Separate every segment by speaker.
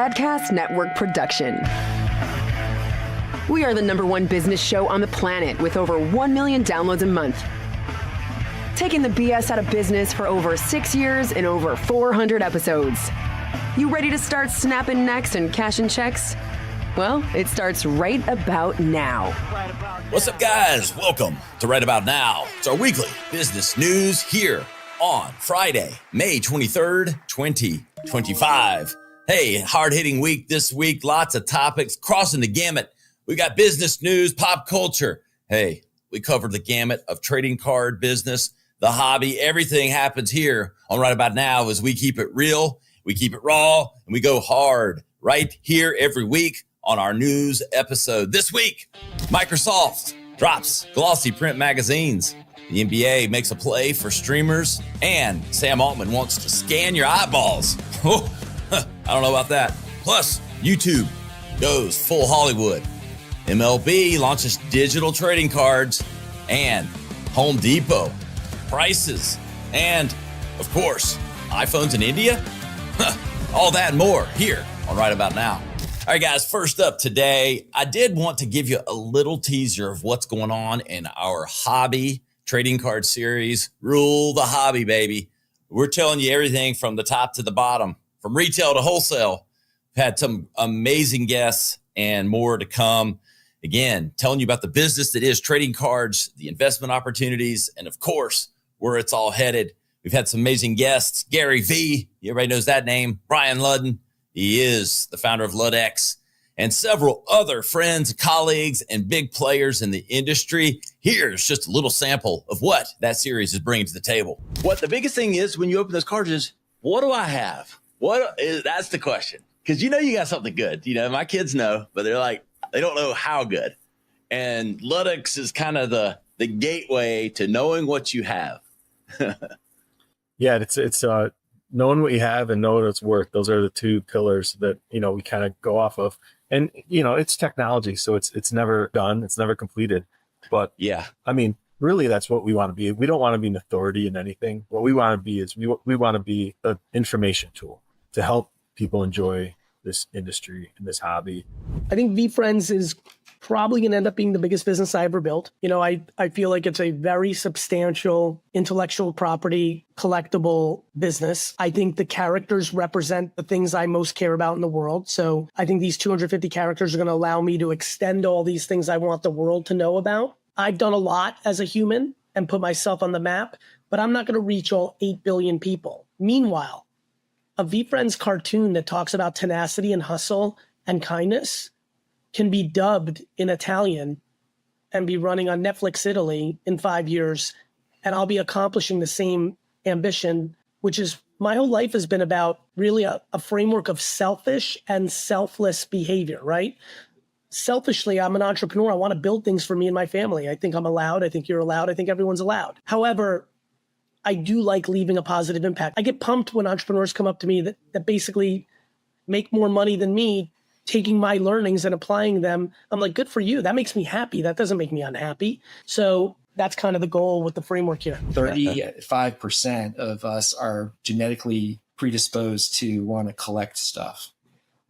Speaker 1: Podcast Network production. We are the #1 business show on the planet with over 1 million downloads a month. Taking the BS out of business for over 6 years and over 400 episodes. You ready to start snapping necks and cashing checks? Well, it starts right about now.
Speaker 2: What's up, guys? Welcome to Right About Now. It's our weekly business news here on Friday, May 23rd, 2025. Hey, hard-hitting week this week. Lots of topics crossing the gamut. We got business news, pop culture. Hey, we covered the gamut of trading card business, the hobby. Everything happens here on Right About Now as we keep it real, we keep it raw, and we go hard right here every week on our news episode. This week, Microsoft drops glossy print magazines. The NBA makes a play for streamers, and Sam Altman wants to scan your eyeballs. Oh, I don't know about that. Plus, YouTube goes full Hollywood. MLB launches digital trading cards, and Home Depot prices, and of course, iPhones in India. All that and more here on Right About Now. All right, guys, first up today, I did want to give you a little teaser of what's going on in our hobby trading card series. Rule the hobby, baby. We're telling you everything from the top to the bottom, from retail to wholesale. We've had some amazing guests and more to come. Again, telling you about the business that is trading cards, the investment opportunities, and of course, where it's all headed. We've had some amazing guests. Gary V, everybody knows that name. Brian Ludden, he is the founder of LUDX, and several other friends, colleagues, and big players in the industry. Here's just a little sample of what that series is bringing to the table. What the biggest thing is when you open those cards is, what do I have? That's the question. Because you know you got something good. You know, my kids know, but they're like, they don't know how good. And LUDX is kind of the gateway to knowing what you have.
Speaker 3: Yeah, it's knowing what you have and knowing what it's worth. Those are the two pillars that, you know, we kind of go off of. And, you know, it's technology, so it's never done. It's never completed. But yeah, I mean, really, that's what we want to be. We don't want to be an authority in anything. What we want to be is we want to be an information tool to help people enjoy this industry and this hobby.
Speaker 4: I think VFriends is probably going to end up being the biggest business I ever built. You know, I feel like it's a very substantial intellectual property, collectible business. I think the characters represent the things I most care about in the world. So I think these 250 characters are going to allow me to extend all these things I want the world to know about. I've done a lot as a human and put myself on the map, but I'm not going to reach all 8 billion people. Meanwhile, a VFriends cartoon that talks about tenacity and hustle and kindness can be dubbed in Italian and be running on Netflix Italy in 5 years. And I'll be accomplishing the same ambition, which is my whole life has been about really a framework of selfish and selfless behavior, right? Selfishly, I'm an entrepreneur. I want to build things for me and my family. I think I'm allowed. I think you're allowed. I think everyone's allowed. However, I do like leaving a positive impact. I get pumped when entrepreneurs come up to me that basically make more money than me, taking my learnings and applying them. I'm like, good for you. That makes me happy. That doesn't make me unhappy. So that's kind of the goal with the framework here.
Speaker 5: 35% of us are genetically predisposed to want to collect stuff.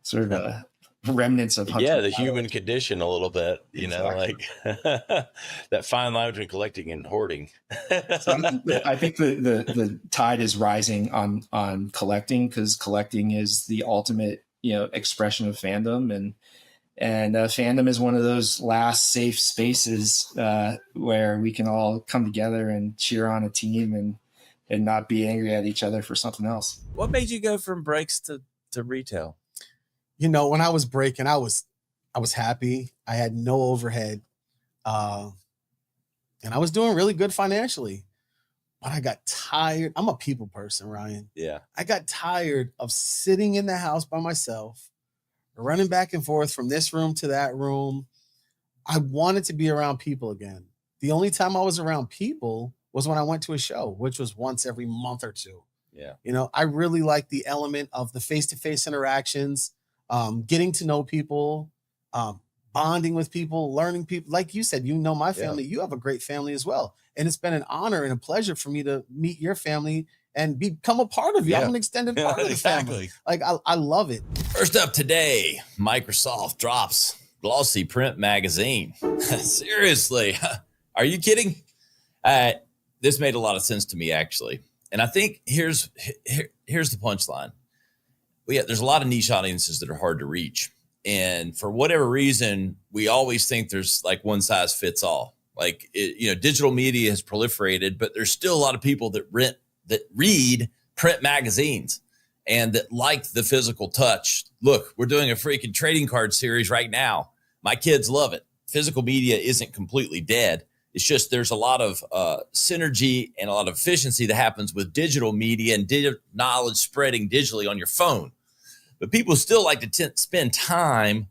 Speaker 5: Sort of remnants of
Speaker 6: the human condition a little bit, you
Speaker 5: exactly.
Speaker 6: know, like that fine line between collecting and hoarding.
Speaker 5: So I think the tide is rising on collecting, because collecting is the ultimate, you know, expression of fandom, and fandom is one of those last safe spaces where we can all come together and cheer on a team and not be angry at each other for something else.
Speaker 6: What made you go from breaks to retail?
Speaker 7: You know, when I was breaking, I was happy. I had no overhead. And I was doing really good financially. But I got tired. I'm a people person, Ryan.
Speaker 6: Yeah.
Speaker 7: I got tired of sitting in the house by myself, running back and forth from this room to that room. I wanted to be around people again. The only time I was around people was when I went to a show, which was once every month or two.
Speaker 6: Yeah.
Speaker 7: You know, I really like the element of the face-to-face interactions, getting to know people, bonding with people, learning people. Like you said, you know my family. Yeah. You have a great family as well. And it's been an honor and a pleasure for me to meet your family and become a part of you.
Speaker 6: Yeah.
Speaker 7: I'm an extended part of the family. Like I love it.
Speaker 2: First up today, Microsoft drops glossy print magazine. Seriously, are you kidding? This made a lot of sense to me, actually. And I think here's the punchline. Well, yeah, there's a lot of niche audiences that are hard to reach. And for whatever reason, we always think there's like one size fits all. Like, digital media has proliferated, but there's still a lot of people that read print magazines and that like the physical touch. Look, we're doing a freaking trading card series right now. My kids love it. Physical media isn't completely dead. It's just there's a lot of synergy and a lot of efficiency that happens with digital media and knowledge spreading digitally on your phone. But people still like to spend time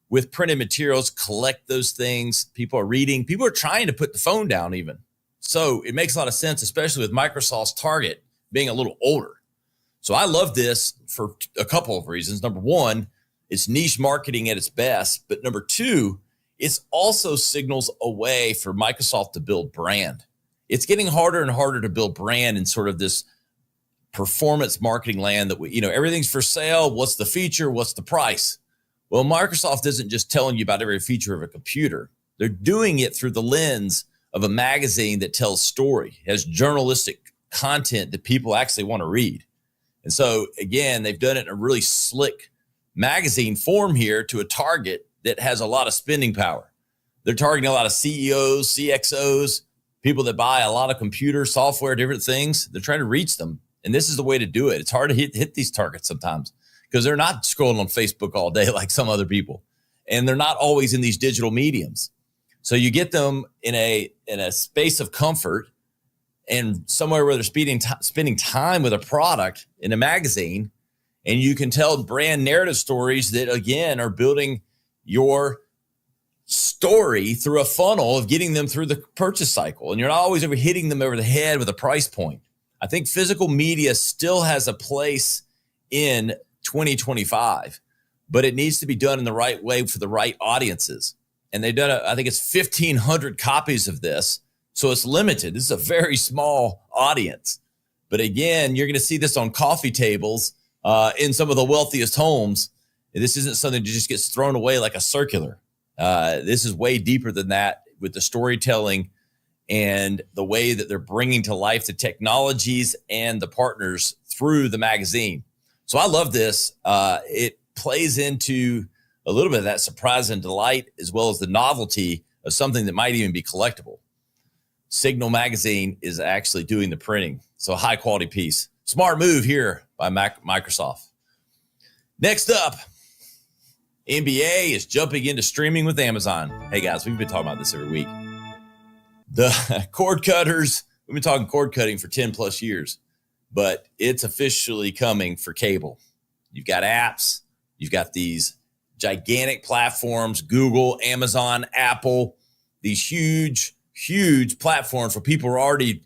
Speaker 2: with printed materials, collect those things. People are reading. People are trying to put the phone down even. So it makes a lot of sense, especially with Microsoft's target being a little older. So I love this for a couple of reasons. Number one, it's niche marketing at its best. But number two, it also signals a way for Microsoft to build brand. It's getting harder and harder to build brand in sort of this performance marketing land that everything's for sale. What's the feature? What's the price? Well, Microsoft isn't just telling you about every feature of a computer. They're doing it through the lens of a magazine that tells story, has journalistic content that people actually want to read. And so again, they've done it in a really slick magazine form here to a target that has a lot of spending power. They're targeting a lot of CEOs, CXOs, people that buy a lot of computer software, different things. They're trying to reach them. And this is the way to do it. It's hard to hit these targets sometimes because they're not scrolling on Facebook all day like some other people. And they're not always in these digital mediums. So you get them in a space of comfort and somewhere where they're spending time with a product in a magazine. And you can tell brand narrative stories that, again, are building your story through a funnel of getting them through the purchase cycle. And you're not always ever hitting them over the head with a price point. I think physical media still has a place in 2025, but it needs to be done in the right way for the right audiences. And they've done, I think it's 1,500 copies of this. So it's limited. This is a very small audience. But again, you're going to see this on coffee tables in some of the wealthiest homes. This isn't something that just gets thrown away like a circular. This is way deeper than that with the storytelling and the way that they're bringing to life the technologies and the partners through the magazine. So I love this. It plays into a little bit of that surprise and delight, as well as the novelty of something that might even be collectible. Signal Magazine is actually doing the printing. So a high quality piece. Smart move here by Microsoft. Next up, NBA is jumping into streaming with Amazon. Hey guys, we've been talking about this every week. The cord cutters, we've been talking cord cutting for 10 plus years, but it's officially coming for cable. You've got apps, you've got these gigantic platforms, Google, Amazon, Apple, these huge platforms where people are already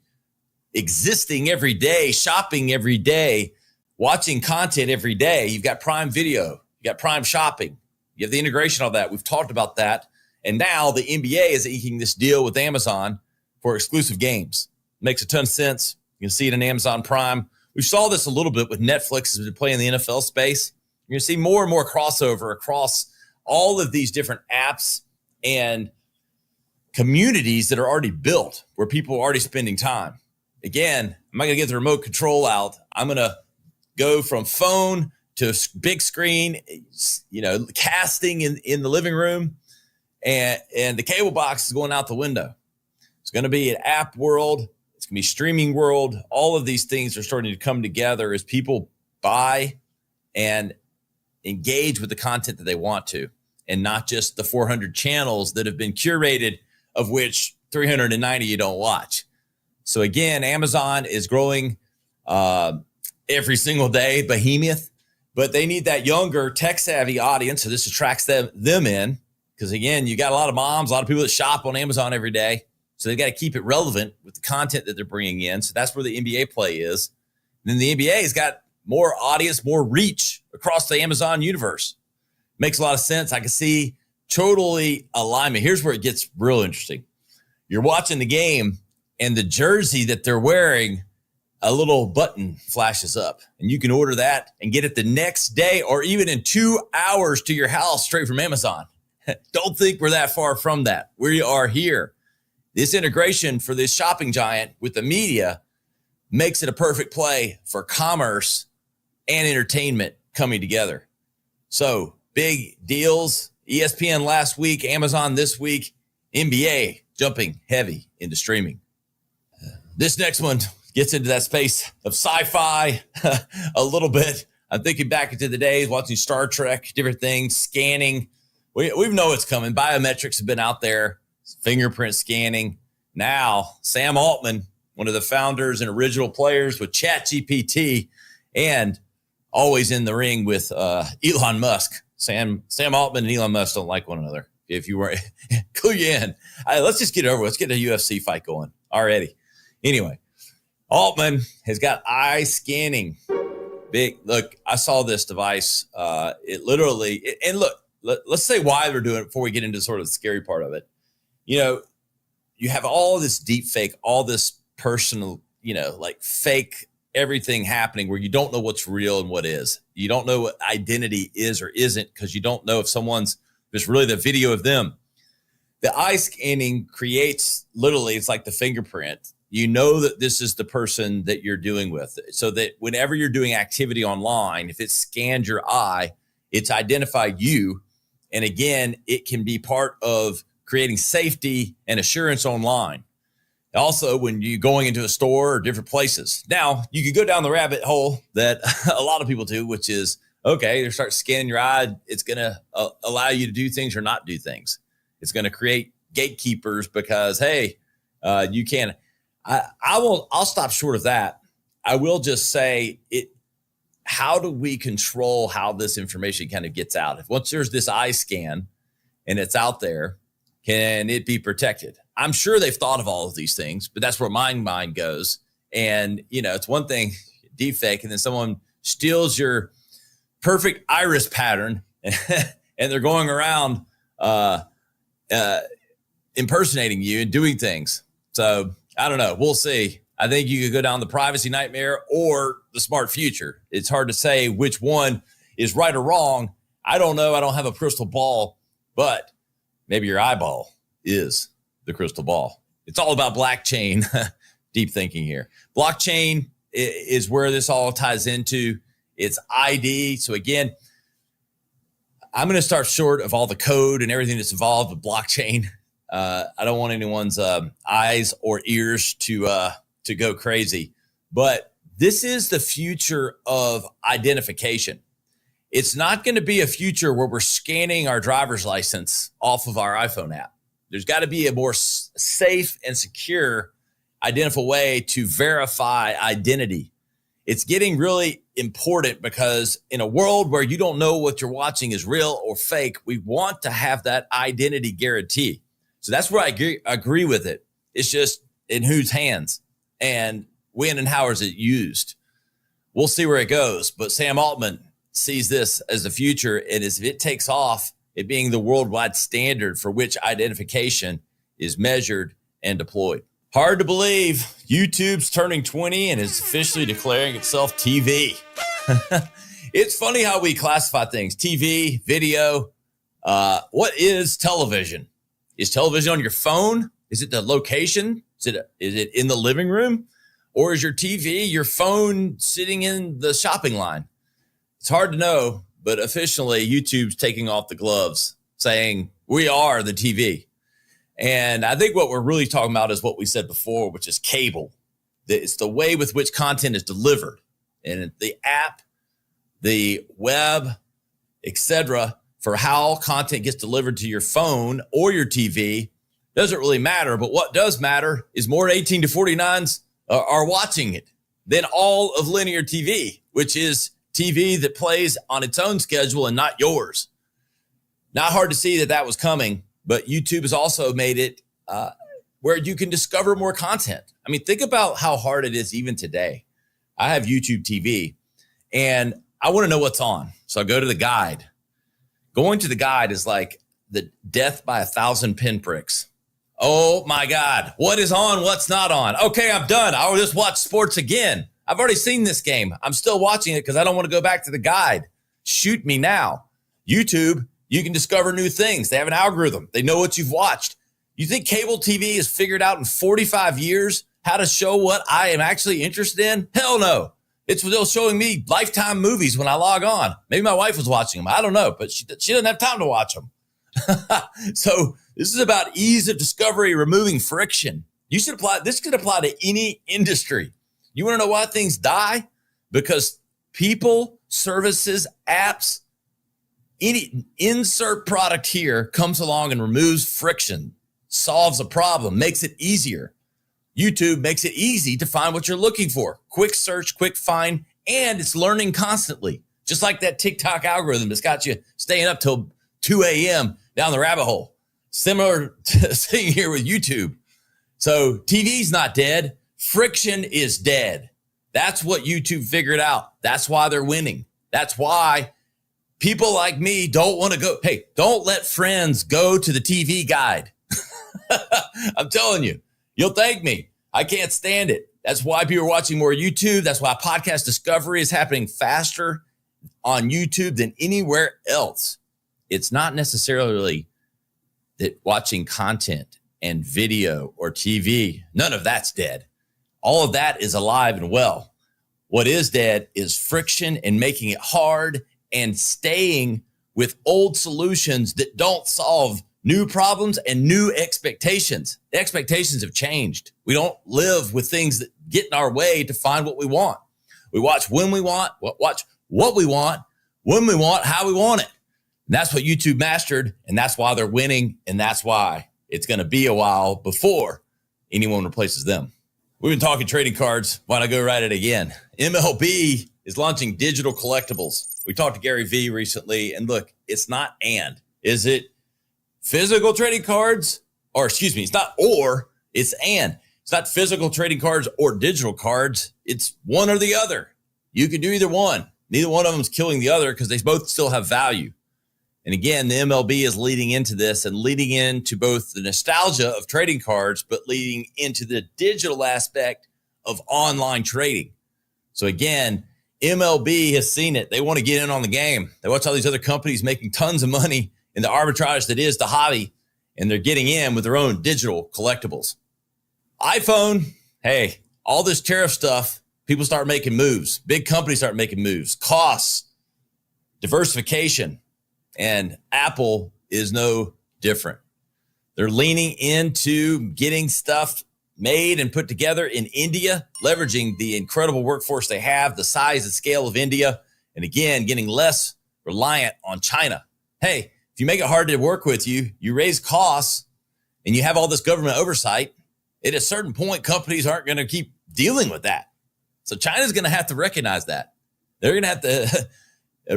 Speaker 2: existing every day, shopping every day, watching content every day. You've got Prime Video, you got Prime Shopping, you have the integration of that. We've talked about that. And now the NBA is inking this deal with Amazon for exclusive games. Makes a ton of sense. You can see it in Amazon Prime. We saw this a little bit with Netflix as we play in the NFL space. You're going to see more and more crossover across all of these different apps and communities that are already built where people are already spending time. Again, I'm not going to get the remote control out. I'm going to go from phone to big screen, casting in the living room. And the cable box is going out the window. It's going to be an app world. It's going to be streaming world. All of these things are starting to come together as people buy and engage with the content that they want to, and not just the 400 channels that have been curated, of which 390 you don't watch. So again, Amazon is growing every single day, behemoth, but they need that younger tech-savvy audience. So this attracts them in. Because again, you got a lot of moms, a lot of people that shop on Amazon every day. So they got to keep it relevant with the content that they're bringing in. So that's where the NBA play is. And then the NBA has got more audience, more reach across the Amazon universe. Makes a lot of sense. I can see totally alignment. Here's where it gets real interesting. You're watching the game and the jersey that they're wearing a little button flashes up and you can order that and get it the next day or even in 2 hours to your house straight from Amazon. Don't think we're that far from that. We are here. This integration for this shopping giant with the media makes it a perfect play for commerce and entertainment coming together. So big deals, ESPN last week, Amazon this week, NBA jumping heavy into streaming. This next one gets into that space of sci-fi a little bit. I'm thinking back into the days watching Star Trek, different things, scanning. We know it's coming. Biometrics have been out there, fingerprint scanning. Now, Sam Altman, one of the founders and original players with ChatGPT, and always in the ring with Elon Musk. Sam Altman and Elon Musk don't like one another. If you weren't, clue you in. Let's just get it over with. Let's get a UFC fight going already. Anyway, Altman has got eye scanning. Big look. I saw this device. It literally, and look, let's say why they're doing it before we get into sort of the scary part of it. You know, you have all this deep fake, all this personal, like fake everything happening where you don't know what's real and what is. You don't know what identity is or isn't because you don't know if there's really the video of them. The eye scanning creates literally, it's like the fingerprint. You know that this is the person that you're dealing with. So that whenever you're doing activity online, if it scanned your eye, it's identified you. And again, it can be part of creating safety and assurance online. Also, when you're going into a store or different places. Now, you could go down the rabbit hole that a lot of people do, which is, okay, they start scanning your eye. It's going to allow you to do things or not do things. It's going to create gatekeepers because, hey, you can't. I'll stop short of that. I will just say how do we control how this information kind of gets out? If once there's this eye scan and it's out there, can it be protected? I'm sure they've thought of all of these things, but that's where my mind goes. And, it's one thing, deep fake, and then someone steals your perfect iris pattern and they're going around impersonating you and doing things. So I don't know. We'll see. I think you could go down the privacy nightmare or the smart future. It's hard to say which one is right or wrong. I don't know. I don't have a crystal ball, but maybe your eyeball is the crystal ball. It's all about blockchain. Deep thinking here. Blockchain is where this all ties into. It's ID. So again, I'm going to start short of all the code and everything that's involved with blockchain. I don't want anyone's eyes or ears to go crazy, but this is the future of identification. It's not going to be a future where we're scanning our driver's license off of our iPhone app. There's got to be a more safe and secure identifiable way to verify identity. It's getting really important because in a world where you don't know what you're watching is real or fake, we want to have that identity guarantee. So that's where I agree with it. It's just in whose hands and when and how is it used. We'll see where it goes. But Sam Altman sees this as the future. And as it takes off, it being the worldwide standard for which identification is measured and deployed. Hard to believe YouTube's turning 20 and is officially declaring itself TV. It's funny how we classify things. TV, video. What is television? Is television on your phone? Is it the location? Is it in the living room? Or is your TV, your phone sitting in the shopping line? It's hard to know, but officially YouTube's taking off the gloves, saying we are the TV. And I think what we're really talking about is what we said before, which is cable. It's the way with which content is delivered. And the app, the web, etc., for how content gets delivered to your phone or your TV doesn't really matter. But what does matter is more 18 to 49s are watching it than all of linear TV, which is TV that plays on its own schedule and not yours. Not hard to see that was coming, but YouTube has also made it where you can discover more content. I mean, think about how hard it is even today. I have YouTube TV and I want to know what's on. So I go to the guide. Going to the guide is like the death by 1,000 pinpricks. Oh my God, what is on, what's not on? Okay, I'm done. I'll just watch sports again. I've already seen this game. I'm still watching it because I don't want to go back to the guide. Shoot me now. YouTube, you can discover new things. They have an algorithm. They know what you've watched. You think cable TV has figured out in 45 years how to show what I am actually interested in? Hell no. It's still showing me Lifetime movies when I log on. Maybe my wife was watching them. I don't know, but she doesn't have time to watch them. So this is about ease of discovery, removing friction. This could apply to any industry. You want to know why things die? Because people, services, apps, any insert product here comes along and removes friction, solves a problem, makes it easier. YouTube makes it easy to find what you're looking for. Quick search, quick find, and it's learning constantly. Just like that TikTok algorithm that's got you staying up till 2 a.m. down the rabbit hole. Similar thing here with YouTube. So TV's not dead. Friction is dead. That's what YouTube figured out. That's why they're winning. That's why people like me don't want to go. Hey, don't let friends go to the TV guide. I'm telling you, you'll thank me. I can't stand it. That's why people are watching more YouTube. That's why podcast discovery is happening faster on YouTube than anywhere else. It's not necessarily that watching content and video or TV, none of that's dead. All of that is alive and well. What is dead is friction and making it hard and staying with old solutions that don't solve new problems and new expectations. The expectations have changed. We don't live with things that get in our way to find what we want. We watch when we want, watch what we want, when we want, how we want it. And that's what YouTube mastered, and that's why they're winning, and that's why it's going to be a while before anyone replaces them. We've been talking trading cards. Why not go right at it again? MLB is launching digital collectibles. We talked to Gary Vee recently, and look, it's not and. Is it physical trading cards? Or excuse me, it's not or, it's and. It's not physical trading cards or digital cards. It's one or the other. You can do either one. Neither one of them is killing the other because they both still have value. And again, the MLB is leading into this and leading into both the nostalgia of trading cards, but leading into the digital aspect of online trading. So again, MLB has seen it. They want to get in on the game. They watch all these other companies making tons of money in the arbitrage that is the hobby, and they're getting in with their own digital collectibles. iPhone, hey, all this tariff stuff, people start making moves. Big companies start making moves. Costs, diversification. And Apple is no different. They're leaning into getting stuff made and put together in India, leveraging the incredible workforce they have, the size and scale of India, and again, getting less reliant on China. Hey, if you make it hard to work with you, you raise costs, and you have all this government oversight, at a certain point, companies aren't going to keep dealing with that. So China's going to have to recognize that. They're going to have to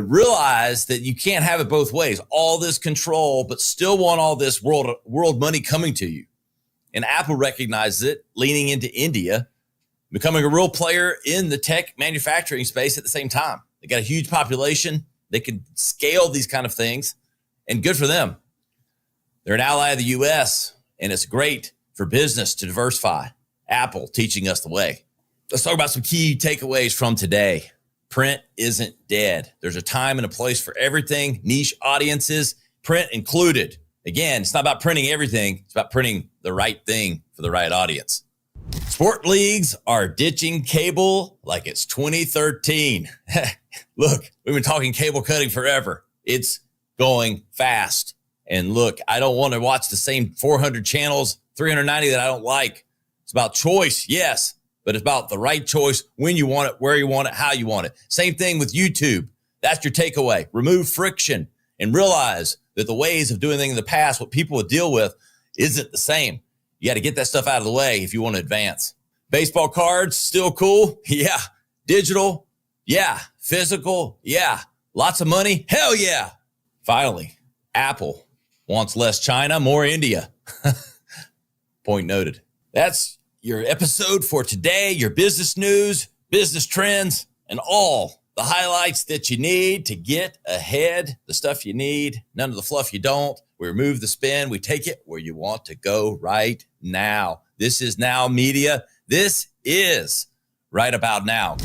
Speaker 2: realize that you can't have it both ways. All this control, but still want all this world money coming to you. And Apple recognizes it, leaning into India, becoming a real player in the tech manufacturing space at the same time. They got a huge population. They can scale these kind of things, and good for them. They're an ally of the U.S., and it's great for business to diversify. Apple teaching us the way. Let's talk about some key takeaways from today. Print isn't dead. There's a time and a place for everything, niche audiences, print included. Again, it's not about printing everything. It's about printing the right thing for the right audience. Sport leagues are ditching cable like it's 2013. Look, we've been talking cable cutting forever. It's going fast. And look, I don't want to watch the same 400 channels, 390 that I don't like. It's about choice, yes, but it's about the right choice, when you want it, where you want it, how you want it. Same thing with YouTube. That's your takeaway. Remove friction and realize that the ways of doing things in the past, what people would deal with, isn't the same. You got to get that stuff out of the way if you want to advance. Baseball cards, still cool? Yeah. Digital? Yeah. Physical? Yeah. Lots of money? Hell yeah. Finally, Apple wants less China, more India. Point noted. That's your episode for today, your business news, business trends, and all the highlights that you need to get ahead, the stuff you need, none of the fluff you don't. We remove the spin. We take it where you want to go right now. This is Now Media. This is right about now.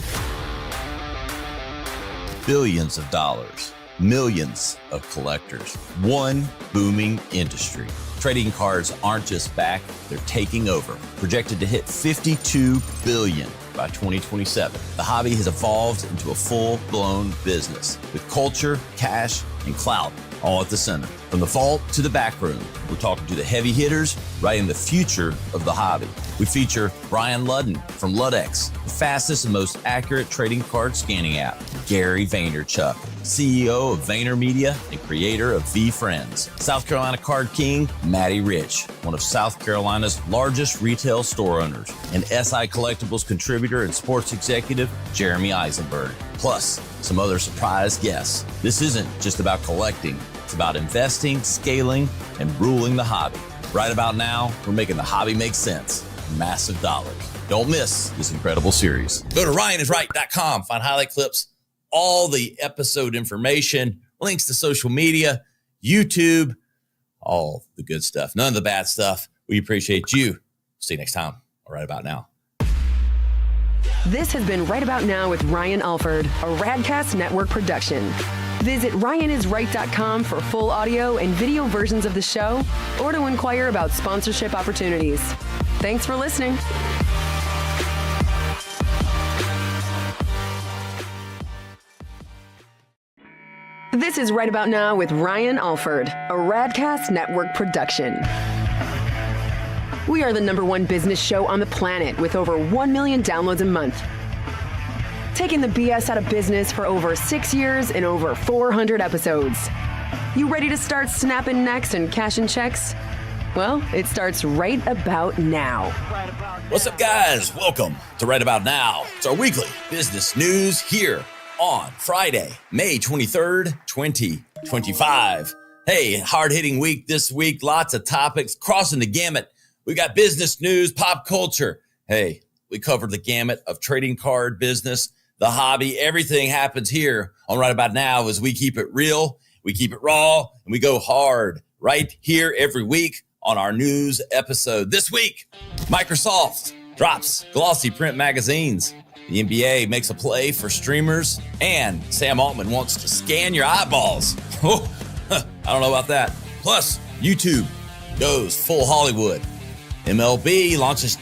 Speaker 2: Billions of dollars, millions of collectors, one booming industry. Trading cards aren't just back, they're taking over. Projected to hit $52 billion by 2027. The hobby has evolved into a full-blown business with culture, cash, and clout all at the center. From the vault to the back room, we're talking to the heavy hitters writing the future of the hobby. We feature Brian Ludden from Ludex, the fastest and most accurate trading card scanning app. Gary Vaynerchuk, CEO of VaynerMedia and creator of VFriends. South Carolina Card King, Matty Rich, one of South Carolina's largest retail store owners. And SI Collectibles contributor and sports executive, Jeremy Eisenberg. Plus, some other surprise guests. This isn't just about collecting. It's about investing, scaling, and ruling the hobby. Right about now, we're making the hobby make sense. Massive dollars. Don't miss this incredible series. Go to ryanisright.com, find highlight clips, all the episode information, links to social media, YouTube, all the good stuff. None of the bad stuff. We appreciate you. See you next time. Right about now.
Speaker 1: This has been Right About Now with Ryan Alford, a Radcast Network production. Visit ryanisright.com for full audio and video versions of the show or to inquire about sponsorship opportunities. Thanks for listening. This is Right About Now with Ryan Alford, a Radcast Network production. We are the #1 business show on the planet with over 1 million downloads a month. Taking the BS out of business for over 6 years and over 400 episodes. You ready to start snapping necks and cashing checks? Well, it starts right about now.
Speaker 2: What's up, guys? Welcome to Right About Now. It's our weekly business news here on Friday, May 23rd, 2025. Hey, hard-hitting week this week. Lots of topics crossing the gamut. We got business news, pop culture. Hey, we covered the gamut of trading card business, the hobby. Everything happens here on Right About Now as we keep it real, we keep it raw, and we go hard right here every week on our news episode. This week, Microsoft drops glossy print magazines. The NBA makes a play for streamers, and Sam Altman wants to scan your eyeballs. Oh, I don't know about that. Plus, YouTube goes full Hollywood. MLB launches